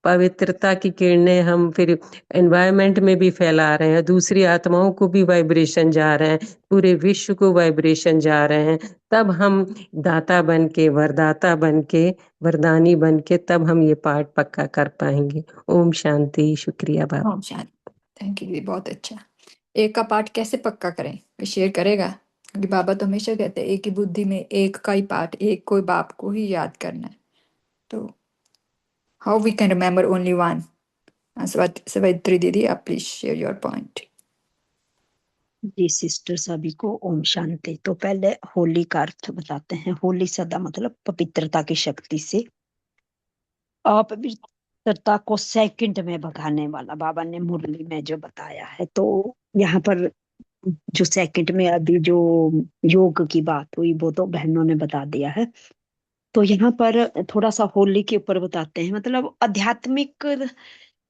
पवित्रता की किरणें हम फिर एनवायरनमेंट में भी फैला रहे हैं, दूसरी आत्माओं को भी वाइब्रेशन जा रहे हैं, पूरे विश्व को वाइब्रेशन जा रहे हैं। तब हम दाता बन के, वरदाता बन के, वरदानी बन के, तब हम ये पाठ पक्का कर पाएंगे। ओम शांति। शुक्रिया बाबा। ओम शांति। थैंक यू दीदी, बहुत अच्छा। एक का पाठ कैसे पक्का करें, कोई शेयर करेगा? क्योंकि बाबा तो हमेशा कहते हैं एक ही बुद्धि में एक का ही पाठ, एक कोई बाप को ही याद करना है। तो how we can remember only one? Savitri दीदी, आप प्लीज शेयर योर पॉइंट। जी सिस्टर, सभी को ओम शांति। तो पहले होली का अर्थ बताते हैं। होली सदा मतलब पवित्रता की शक्ति से अपवित्रता को सेकंड में भगाने वाला, बाबा ने मुरली में जो बताया है। तो यहाँ पर जो सेकंड में अभी जो योग की बात हुई वो तो बहनों ने बता दिया है। तो यहाँ पर थोड़ा सा होली के ऊपर बताते हैं। मतलब आध्यात्मिक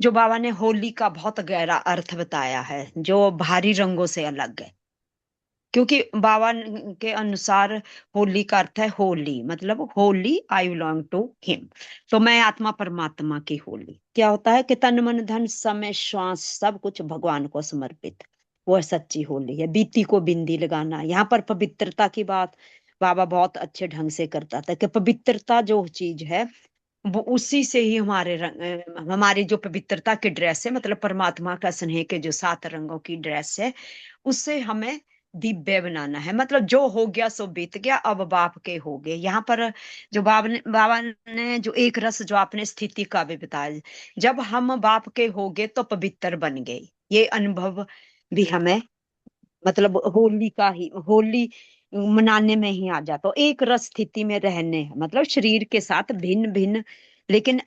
जो बाबा ने होली का बहुत गहरा अर्थ बताया है, जो भारी रंगों से अलग है। क्योंकि बाबा के अनुसार होली का अर्थ है होली, मतलब holy I belong to him. तो मैं आत्मा परमात्मा की होली। क्या होता है कि तन मन धन समय श्वास सब कुछ भगवान को समर्पित, वो सच्ची होली है। बीती को बिंदी लगाना, यहाँ पर पवित्रता की बात बाबा बहुत अच्छे ढंग से करता था कि पवित्रता जो चीज है वो उसी से ही हमारी जो पवित्रता की ड्रेस है, मतलब परमात्मा का स्नेह के जो 7 रंगों की ड्रेस है, उससे हमें दिव्य बनाना है। मतलब जो हो गया सो बीत गया, अब बाप के हो गए। यहाँ पर जो बाबा ने जो एक रस जो आपने स्थिति का भी बताया, जब हम बाप के हो गए तो पवित्र बन गए। ये अनुभव भी हमें मतलब होली का ही, होली मनाने में ही आ जाता। तो एक रस स्थिति में रहने, मतलब शरीर के साथ भिन्न भिन्न लेकिन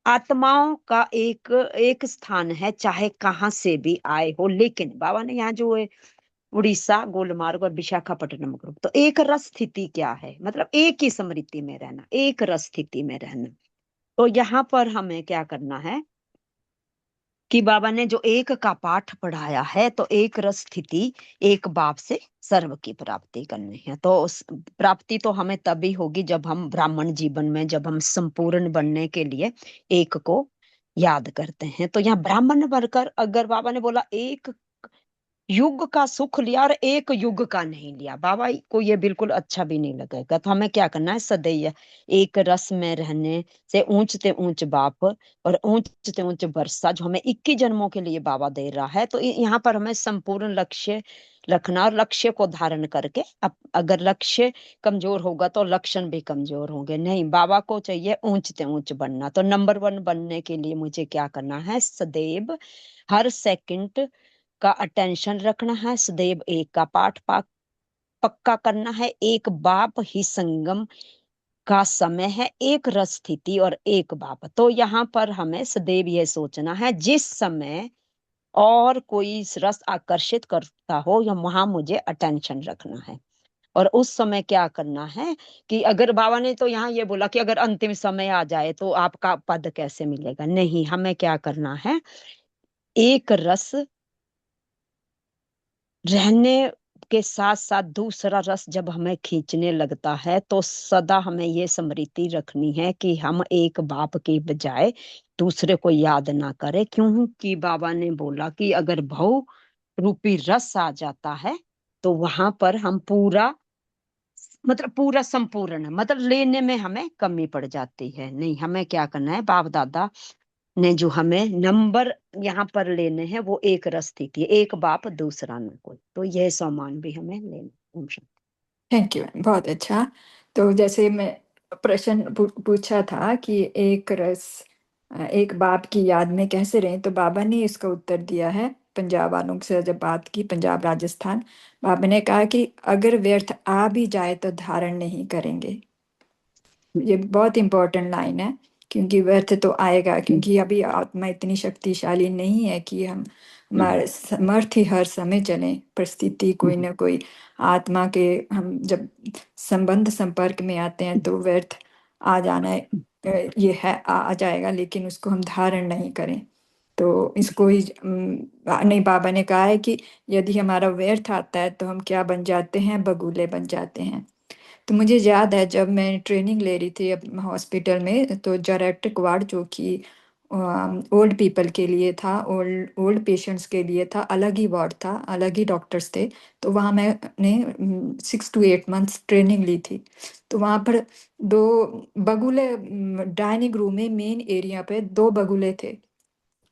आत्माओं का एक एक स्थान है, चाहे कहाँ से भी आए हो। लेकिन बाबा ने यहाँ जो है उड़ीसा, गोलमार्ग और विशाखापट्टनम ग्रुप, तो एक रस स्थिति क्या है? मतलब एक ही स्मृति में रहना, एक रस स्थिति में रहना। तो यहाँ पर हमें क्या करना है कि बाबा ने जो एक का पाठ पढ़ाया है, तो एक रस स्थिति, एक बाप से सर्व की प्राप्ति करनी है। तो उस प्राप्ति तो हमें तभी होगी जब हम ब्राह्मण जीवन में, जब हम संपूर्ण बनने के लिए एक को याद करते हैं। तो यहाँ ब्राह्मण बनकर अगर बाबा ने बोला एक युग का सुख लिया और एक युग का नहीं लिया, बाबा को ये बिल्कुल अच्छा भी नहीं लगेगा। तो हमें क्या करना है? सदैव एक रस में रहने से ऊंचते ऊंच बाप और ऊंचते ऊंच वर्षा, जो हमें 21 जन्मों के लिए बाबा दे रहा है। तो यहाँ पर हमें संपूर्ण लक्ष्य रखना और लक्ष्य को धारण करके, अब अगर लक्ष्य कमजोर होगा तो लक्षण भी कमजोर होंगे। नहीं, बाबा को चाहिए ऊंचते ऊंच बनना। तो नंबर 1 बनने के लिए मुझे क्या करना है? सदैव हर सेकंड का अटेंशन रखना है, सदैव एक का पाठ पक्का करना है। एक बाप ही संगम का समय है, एक रस स्थिति और एक बाप। तो यहाँ पर हमें सदैव यह सोचना है, जिस समय और कोई रस आकर्षित करता हो या वहां मुझे अटेंशन रखना है। और उस समय क्या करना है कि अगर बाबा ने तो यहाँ ये बोला कि अगर अंतिम समय आ जाए तो आपका पद कैसे मिलेगा? नहीं, हमें क्या करना है? एक रस रहने के साथ साथ दूसरा रस जब हमें खींचने लगता है, तो सदा हमें ये स्मृति रखनी है कि हम एक बाप की बजाय दूसरे को याद ना करें। क्योंकि बाबा ने बोला कि अगर भव रूपी रस आ जाता है तो वहां पर हम पूरा, मतलब पूरा संपूर्ण, मतलब लेने में हमें कमी पड़ जाती है। नहीं, हमें क्या करना है? बाप दादा ने जो हमें नंबर यहाँ पर लेने हैं वो एक रस थी, एक बाप दूसरा ना कोई। तो यह सम्मान भी हमें लेना। ओम शांति। थैंक यू, बहुत अच्छा। तो जैसे मैं प्रश्न पूछा था कि एक रस एक बाप की याद में कैसे रहें, तो बाबा ने इसका उत्तर दिया है पंजाब वालों से जब बात की, पंजाब राजस्थान, बाबा ने कहा कि अगर व्यर्थ आ भी जाए तो धारण नहीं करेंगे। ये बहुत इंपॉर्टेंट लाइन है, क्योंकि व्यर्थ तो आएगा, क्योंकि अभी आत्मा इतनी शक्तिशाली नहीं है कि हम हमारे समर्थ ही हर समय चलें। परिस्थिति कोई ना कोई आत्मा के हम जब संबंध संपर्क में आते हैं तो व्यर्थ आ जाना है, ये है आ जाएगा, लेकिन उसको हम धारण नहीं करें। तो इसको ही नहीं, बाबा ने कहा है कि यदि हमारा व्यर्थ आता है तो हम क्या बन जाते हैं, बगुले बन जाते हैं। तो मुझे याद है जब मैं ट्रेनिंग ले रही थी अब हॉस्पिटल में, तो जेरेट्रिक वार्ड जो कि ओल्ड पीपल के लिए था, ओल्ड पेशेंट्स के लिए था, अलग ही वार्ड था, अलग ही डॉक्टर्स थे। तो वहाँ मैंने 6 to 8 months ट्रेनिंग ली थी। तो वहाँ पर 2 बगुले, डाइनिंग रूम में मेन एरिया पे 2 बगुले थे,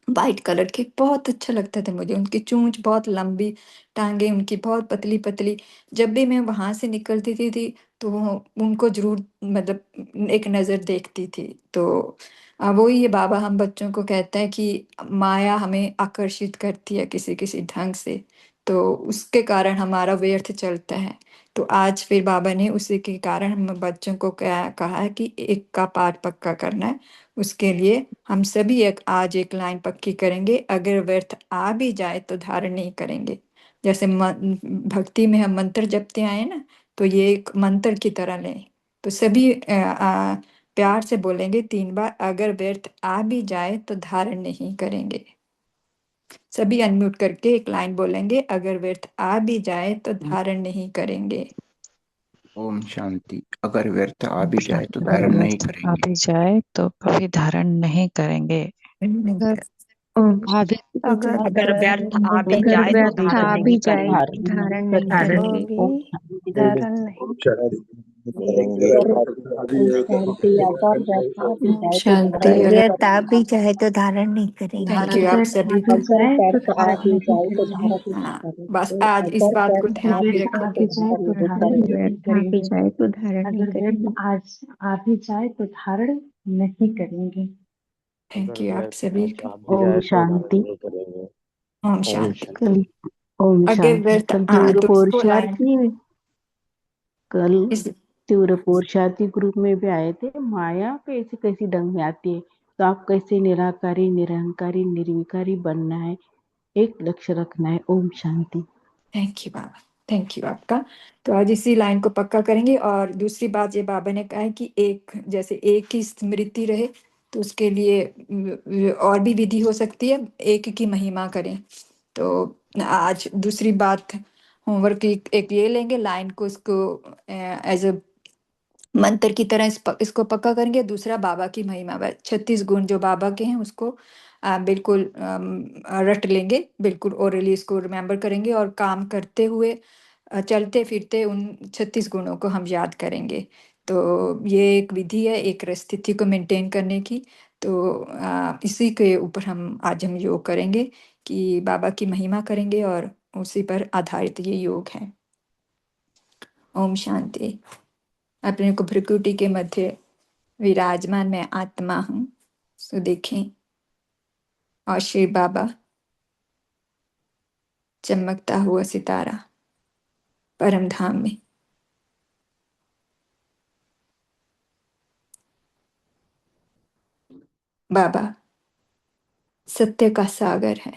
वाइट कलर के, बहुत अच्छा लगता था मुझे। उनकी चोंच बहुत लंबी, टांगे उनकी बहुत पतली पतली। जब भी मैं वहां से निकलती थी तो उनको जरूर मतलब एक नज़र देखती थी। तो वो ये बाबा हम बच्चों को कहते हैं कि माया हमें आकर्षित करती है किसी किसी ढंग से, तो उसके कारण हमारा व्यर्थ चलता है। तो आज फिर बाबा ने उसी के कारण हम बच्चों को कहा है कि एक का पाठ पक्का करना है। उसके लिए हम सभी आज एक लाइन पक्की करेंगे, अगर व्यर्थ आ भी जाए तो धारण नहीं करेंगे। जैसे भक्ति में हम मंत्र जपते आए ना, तो ये एक मंत्र की तरह लें। तो सभी प्यार से बोलेंगे 3 बार, अगर व्यर्थ आ भी जाए तो धारण नहीं करेंगे। सभी अनम्यूट करके एक लाइन बोलेंगे, अगर व्यर्थ आ भी जाए तो धारण नहीं करेंगे। ओम शांति। अगर व्यर्थ आ भी जाए तो अगर धारण नहीं व्यर्थ आ करेंगे। भी जाए तो कभी धारण नहीं करेंगे। अगर ओम अगर अगर व्यर्थ आ भी अगर जाए तो व्यर्थ धारण आ नहीं भी जाए करेंगे। तो धारण नहीं करेंगे। करेंगे, धारण नहीं करेंगे। ओम शांति। अगर व्यर्थ आ भी जाए तो शांति। धारण अगर नहीं व्यर्थ आ भी करेंगे। जाए तो धारण नहीं करेंगे। थैंक यू आप सभी। अगर व्यर्थ आ भी जाए तो धारण नहीं हाँ, बस करेंगे। आज इस अगर बात को व्यर्थ ध्यान आ में भी रखें। जाए तो धारण नहीं अगर करेंगे। व्यर्थ आ भी जाए तो धारण नहीं अगर व्यर्थ करेंगे। आज आ भी जाए तो धारण नहीं करेंगे। थैंक यू आप सभी। ओम शांति। ओम शांति। कल ओम अगर शांति। व्यर्थ कल तीव्र तो इसको लाइन पुरुषार्थी कल इस तीव्र पुरुषार्थी ग्रुप में भी आए थे। माया कैसी कैसी ढंग में आती है, तो आप कैसे निराकारी, निरहंकारी, निर्विकारी बनना है, एक लक्ष्य रखना है। ओम शांति। थैंक यू बाबा, थैंक यू आपका। तो आज इसी लाइन को पक्का करेंगे। और दूसरी बात ये बाबा ने कहा है कि एक जैसे एक की स्मृति रहे, तो उसके लिए और भी विधि हो सकती है, एक की महिमा करें। तो आज दूसरी बात होमवर्क एक ये लेंगे लाइन को, इसको एज अ मंत्र की तरह इसको पक्का करेंगे। दूसरा बाबा की महिमा, 36 गुण जो बाबा के हैं उसको बिल्कुल रट लेंगे, बिल्कुल ओरली इसको रिमेम्बर करेंगे, और काम करते हुए चलते फिरते उन 36 गुणों को हम याद करेंगे। तो ये एक विधि है एक स्थिति को मेंटेन करने की। तो इसी के ऊपर हम योग करेंगे कि बाबा की महिमा करेंगे, और उसी पर आधारित ये योग है। ओम शांति। अपने को प्रकृति के मध्य विराजमान मैं आत्मा हूँ, सो देखें। और शिव बाबा चमकता हुआ सितारा परम धाम में। बाबा सत्य का सागर है,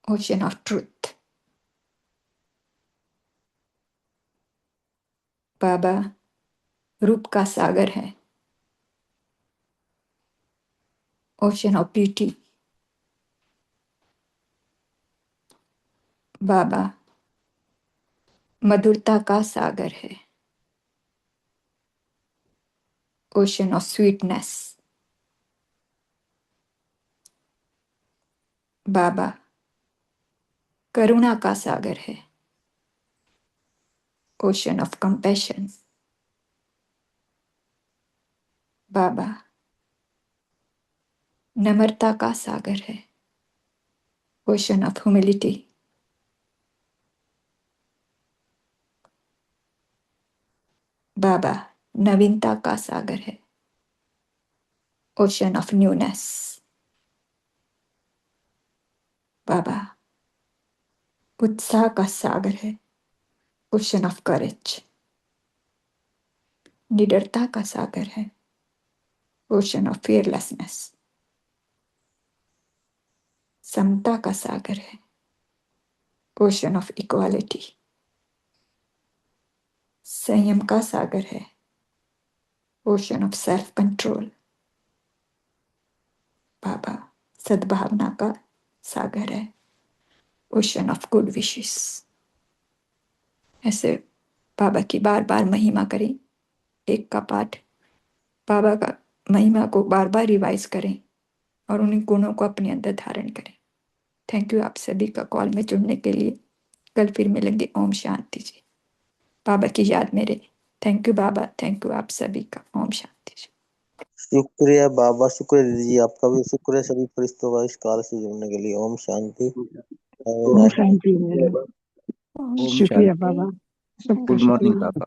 ओशन ऑफ ट्रूथ। बाबा रूप का सागर है, ओशन ऑफ ब्यूटी। बाबा मधुरता का सागर है, ओशन ऑफ स्वीटनेस। बाबा करुणा का सागर है, ओशन ऑफ कंपैशन। बाबा नम्रता का सागर है, ओशन ऑफ ह्यूमिलिटी। बाबा नवीनता का सागर है, ओशन ऑफ न्यूनेस। बाबा उत्साह का सागर है, ओशन ऑफ करेज। निडरता का सागर है, ओशन ऑफ फियरलेसनेस। समता का सागर है, ओशन ऑफ इक्वालिटी। संयम का सागर है, ओशन ऑफ सेल्फ कंट्रोल। बाबा सद्भावना का सागर है, ओशन ऑफ गुड विशेस। ऐसे बाबा की बार बार महिमा करें। एक का पाठ बाबा का महिमा को बार बार रिवाइज करें और उन गुणों को अपने अंदर धारण करें। थैंक यू आप सभी का कॉल में जुड़ने के लिए। कल फिर मिलेंगे। ओम शांति जी। बाबा की याद में रहे। थैंक यू बाबा, थैंक यू आप सभी का। ओम शांति जी। शुक्रिया बाबा, शुक्रिया दीदी जी, आपका भी शुक्रिया सभी फरिश्तों का इस काल से जुड़ने के लिए। ओम शांति। ओम शांति। ओम शुक्रिया शांति। बाबा, सबका गुड मॉर्निंग शुक्रिया। बाबा।